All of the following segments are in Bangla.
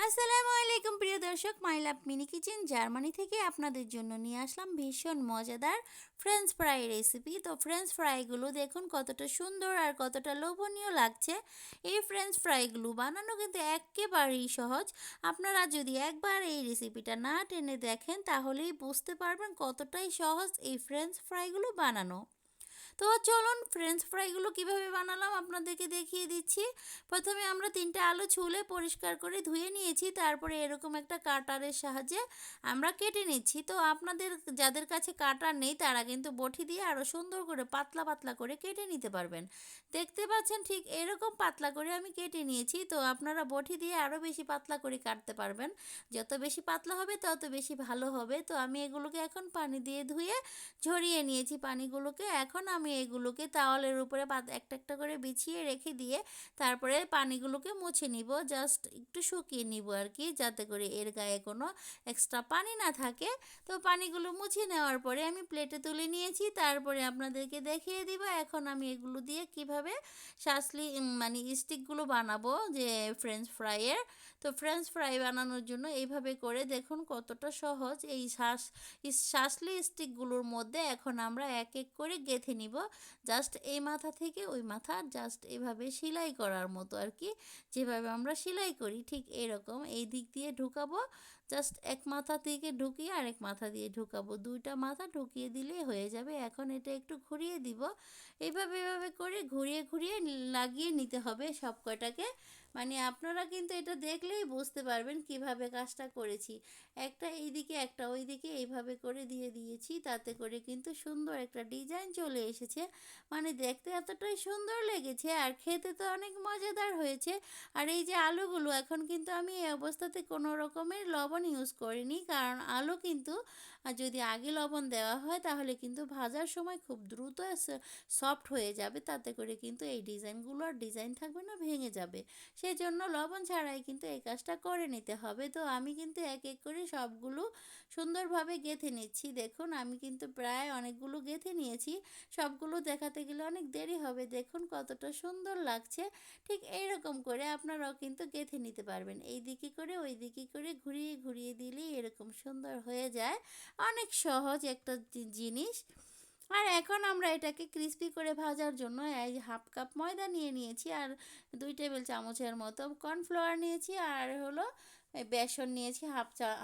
আসসালামু আলাইকুম প্রিয় দর্শক, মাই লাভ মিনি কিচেন জার্মানি থেকে আপনাদের জন্য নিয়ে আসলাম ভীষণ মজাদার ফ্রেঞ্চ ফ্রাই রেসিপি। তো ফ্রেঞ্চ ফ্রাইগুলো দেখুন কতটা সুন্দর আর কতটা লোভনীয় লাগছে। এই ফ্রেঞ্চ ফ্রাইগুলো বানানো কিন্তু একেবারেই সহজ। আপনারা যদি একবার এই রেসিপিটা না টেনে দেখেন তাহলেই বুঝতে পারবেন কতটাই সহজ এই ফ্রেঞ্চ ফ্রাইগুলো বানানো। তো চলুন ফ্রেঞ্চ ফ্রাইগুলো কিভাবে বানালাম আপনাদেরকে দেখিয়ে দিচ্ছি। প্রথমে আমরা 3টে আলু ছুলে পরিষ্কার করে ধুয়ে নিয়েছি, তারপরে এরকম একটা কাটারের সাহায্যে আমরা কেটে নিচ্ছি। তো আপনাদের যাদের কাছে কাটার নেই তারা কিন্তু বটি দিয়ে আরও সুন্দর করে পাতলা পাতলা করে কেটে নিতে পারবেন। দেখতে পাচ্ছেন ঠিক এরকম পাতলা করে আমি কেটে নিয়েছি। তো আপনারা বটি দিয়ে আরও বেশি পাতলা করে কাটতে পারবেন। যত বেশি পাতলা হবে তত বেশি ভালো হবে। তো আমি এগুলোকে এখন পানি দিয়ে ধুয়ে ঝরিয়ে নিয়েছি পানিগুলোকে। এখন আমি এগুলোকে তাওয়ালের উপরে একটা একটা করে বিছিয়ে রেখে দিয়ে তারপরে পানিগুলোকে মুছে নিব, জাস্ট একটু শুকিয়ে নিব আর কি, যাতে করে এর গায়ে কোনো এক্সট্রা পানি না থাকে। তো পানিগুলো মুছে নেওয়ার পরে আমি প্লেটে তুলে নিয়েছি, তারপরে আপনাদেরকে দেখিয়ে দিব এখন আমি এগুলো দিয়ে কিভাবে মানে স্টিকগুলো বানাবো যে ফ্রেঞ্চ ফ্রাইয়ের। তো ফ্রেঞ্চ ফ্রাই বানানোর জন্য এইভাবে করে দেখুন কতটা সহজ। এই শাঁসলি স্টিকগুলোর মধ্যে এখন আমরা এক এক করে গেঁথে নিব, জাস্ট এই মাথা থেকে ওই মাথা, জাস্ট এভাবে সেলাই করার মতো আর কি, যেভাবে আমরা সেলাই করি ঠিক এরকম এই দিক দিয়ে ঢুকাবো। জাস্ট এক মাথা থেকে ঢুকিয়ে আরেক মাথা দিয়ে ঢুকাবো, দুইটা মাথা ঢুকিয়ে দিলে হয়ে যাবে। এখন এটা একটু ঘুরিয়ে দিব, এভাবে করে ঘুরিয়ে ঘুরিয়ে লাগিয়ে নিতে হবে সব কয়টাকে। মানে আপনারা কিন্তু এটা দেখলেই বুঝতে পারবেন কিভাবে কাজটা করেছি। একটা এইদিকে একটা ওইদিকে এইভাবে করে দিয়ে দিয়েছি, তাতে করে কিন্তু সুন্দর একটা ডিজাইন চলে এসেছে। মানে দেখতে এতটাই সুন্দর লেগেছে আর খেতে তো অনেক মজাদার হয়েছে। আর এই যে আলুগুলো, এখন কিন্তু আমি এই অবস্থাতে কোনো রকমের লবণ ইউজ করিনি, কারণ আলু কিন্তু যদি আগে লবণ দেওয়া হয় তাহলে কিন্তু ভাজার সময় খুব দ্রুত সফট হয়ে যাবে, তাতে করে কিন্তু এই ডিজাইনগুলো আর ডিজাইন থাকবে না, ভেঙে যাবে। সেই জন্য লবণ ছাড়াই কিন্তু এই কাজটা করে নিতে হবে। তো আমি কিন্তু এক এক করে সবগুলো সুন্দরভাবে গেঁথে নিচ্ছি। দেখুন আমি কিন্তু প্রায় অনেকগুলো গেঁথে নিয়েছি, সবগুলো দেখাতে গেলে অনেক দেরি হবে। দেখুন কতটা সুন্দর লাগছে। ঠিক এইরকম করে আপনারাও কিন্তু গেঁথে নিতে পারবেন, এই দিকে করে ওই দিকে করে ঘুরিয়ে ঘুরিয়ে দিলেই এরকম সুন্দর হয়ে যায়। অনেক সহজ একটা জিনিস। আর এখন আমরা এটাকে ক্রিস্পি করে ভাজার জন্য এই হাফ কাপ ময়দা নিয়ে নিয়েছি, আর 2 টেবিল চামচের মতো কর্নফ্লাওয়ার নিয়েছি, আর হলো বেসন নিয়েছি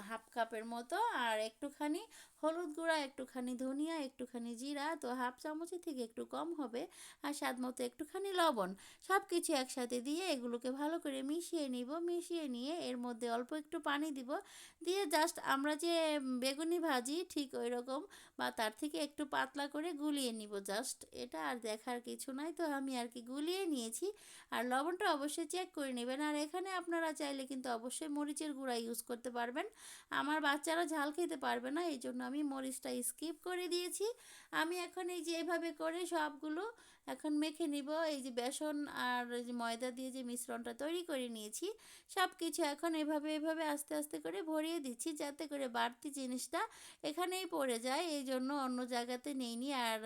হাফ কাপের মতো, আর একটুখানি হলুদ গুঁড়া, একটুখানি ধনিয়া, একটুখানি জিরা, তো হাফ চামচের থেকে একটু কম হবে, আর স্বাদ মতো একটুখানি লবণ। সব কিছু একসাথে দিয়ে এগুলোকে ভালো করে মিশিয়ে নিব। মিশিয়ে নিয়ে এর মধ্যে অল্প একটু পানি দিব, দিয়ে জাস্ট আমরা যে বেগুনি ভাজি ঠিক ওই রকম বা তার থেকে একটু পাতলা করে গুলিয়ে নিব। জাস্ট এটা, আর দেখার কিছু নাই। তো আমি আর কি গুলিয়ে নিয়েছি। আর লবণটা অবশ্যই চেক করে নেবেন। আর এখানে আপনারা চাইলে কিন্তু অবশ্যই মরিচের গুঁড়া ইউজ করতে পারবেন। আমার বাচ্চারা ঝাল খেতে পারবে না, এই জন্য আমি মরিচটা স্কিপ করে দিয়েছি। আমি এখন এই যে এভাবে করে সবগুলো এখন মেখে নিব। এই যে বেসন আর এই যে ময়দা দিয়ে যে মিশ্রণটা তৈরি করে নিয়েছি, সব কিছু এখন এভাবে আস্তে আস্তে করে ভরিয়ে দিচ্ছি, যাতে করে বাড়তি জিনিসটা এখানেই পড়ে যায়, এই জন্য অন্য জায়গাতে নেইনি। আর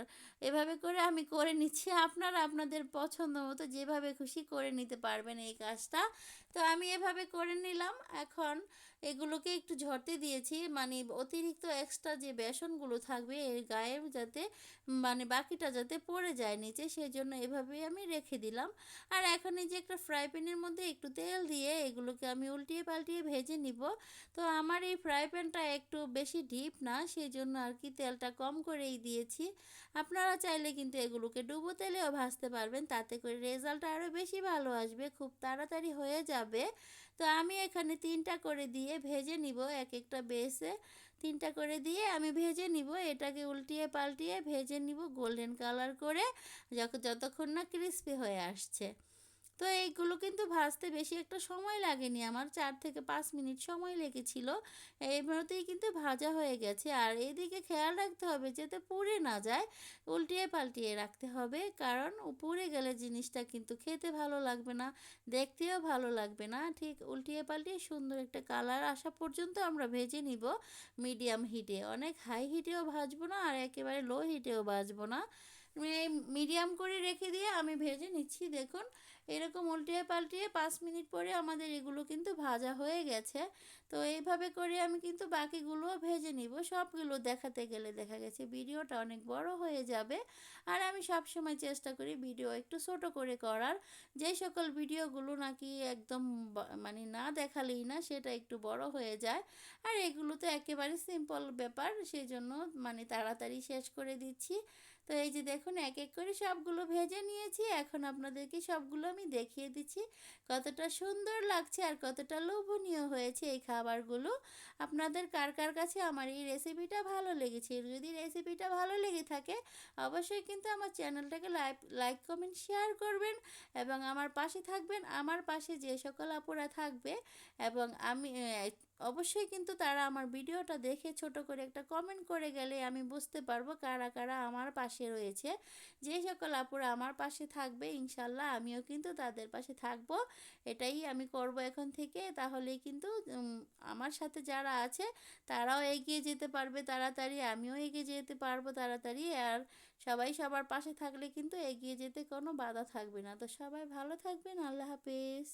এভাবে করে আমি করে নিচ্ছি, আপনারা আপনাদের পছন্দ মতো যেভাবে খুশি করে নিতে পারবেন এই কাজটা। তো আমি এভাবে করে নিলাম। এখন এগুলোকে একটু ঝরতে দিয়েছি, মানে অতিরিক্ত এক্সট্রা যে বেসনগুলো থাকবে এর গায়ে যাতে মানে বাকিটা যাতে পড়ে যায় নিচে, সেই জন্য এভাবেই আমি রেখে দিলাম। আর এখন এই যে একটা ফ্রাই প্যানের মধ্যে একটু তেল দিয়ে এগুলোকে আমি উল্টিয়ে পাল্টিয়ে ভেজে নিব। তো আমার এই ফ্রাই প্যানটা একটু বেশি ডিপ না, সেই জন্য আর কি তেলটা কম করেই দিয়েছি। আপনারা চাইলে কিন্তু এগুলোকে ডুবো তেলেও ভাজতে পারবেন, তাতে করে রেজাল্টটা আরও বেশি ভালো আসবে, খুব তাড়াতাড়ি হয়ে যাবে। তো আমি এখানে 3টা করে দিয়ে ভেজে নিব, এক একটা বেসে 3টা করে দিয়ে আমি ভেজে নিব। এটাকে উল্টিয়ে পাল্টিয়ে ভেজে নিব গোল্ডেন কালার করে, যতক্ষণ না ক্রিস্পি হয়ে আসছে। তো এইগুলো কিন্তু ভাজতে বেশি একটা সময় লাগেনি, আমার 4 থেকে 5 মিনিট সময় লেগেছিল। এইভাবেই কিন্তু ভাজা হয়ে গেছে। আর এইদিকে খেয়াল রাখতে হবে যাতে পুড়ে না যায়, উল্টিয়ে পাল্টিয়ে রাখতে হবে, কারণ পুড়ে গেলে জিনিসটা কিন্তু খেতে ভালো লাগবে না, দেখতেও ভালো লাগবে না। ঠিক উল্টিয়ে পাল্টিয়ে সুন্দর একটা কালার আসা পর্যন্ত আমরা ভেজে নিব মিডিয়াম হিটে, অনেক হাই হিটেও ভাজবো না আর একেবারে লো হিটেও ভাজবো না, মিডিয়াম করে রেখে দিয়ে আমি ভেজে নিচ্ছি। দেখুন এরকম উল্টিয়ে পাল্টিয়ে 5 মিনিট পরে আমাদের এগুলো কিন্তু ভাজা হয়ে গেছে। তো এইভাবে করে আমি কিন্তু বাকিগুলোও ভেজে নিব। সবগুলো দেখাতে গেলে দেখা গেছে ভিডিওটা অনেক বড় হয়ে যাবে। আর আমি সবসময় চেষ্টা করি ভিডিও একটু ছোট করে করার। যেই সকল ভিডিওগুলো নাকি একদম মানে না দেখালেই না সেটা একটু বড় হয়ে যায়। আর এগুলো তো একেবারে সিম্পল ব্যাপার, সেজন্য মানে তাড়াতাড়ি শেষ করে দিচ্ছি। তো এই যে দেখুন এক এক করে সবগুলো ভেজে নিয়েছি। এখন আপনাদেরকে সবগুলো আমি দেখিয়ে দিচ্ছি কতটা সুন্দর লাগছে আর কতটা লোভনীয় হয়েছে এই খাবারগুলো। আপনাদের কার কার কাছে আমার এই রেসিপিটা ভালো লেগেছে? যদি রেসিপিটা ভালো লেগে থাকে অবশ্যই কিন্তু আমার চ্যানেলটাকে লাইক কমেন্ট শেয়ার করবেন এবং আমার পাশে থাকবেন। আমার পাশে যে সকল আপুরা থাকবে এবং আমি অবশ্যই কিন্তু তারা আমার ভিডিওটা দেখে ছোট করে একটা কমেন্ট করে গেলে আমি বুঝতে পারবো কারা কারা আমার পাশে রয়েছে। যে সকল আপুরা আমার পাশে থাকবে ইনশাল্লাহ আমিও কিন্তু তাদের পাশে থাকবো। এটাই আমি করব এখন থেকে। তাহলেই কিন্তু আমার সাথে যারা আছে তারাও এগিয়ে যেতে পারবে তাড়াতাড়ি, আমিও এগিয়ে যেতে পারবো তাড়াতাড়ি। আর সবাই সবার পাশে থাকলে কিন্তু এগিয়ে যেতে কোনো বাধা থাকবে না। তো সবাই ভালো থাকবেন। আল্লাহ হাফেজ।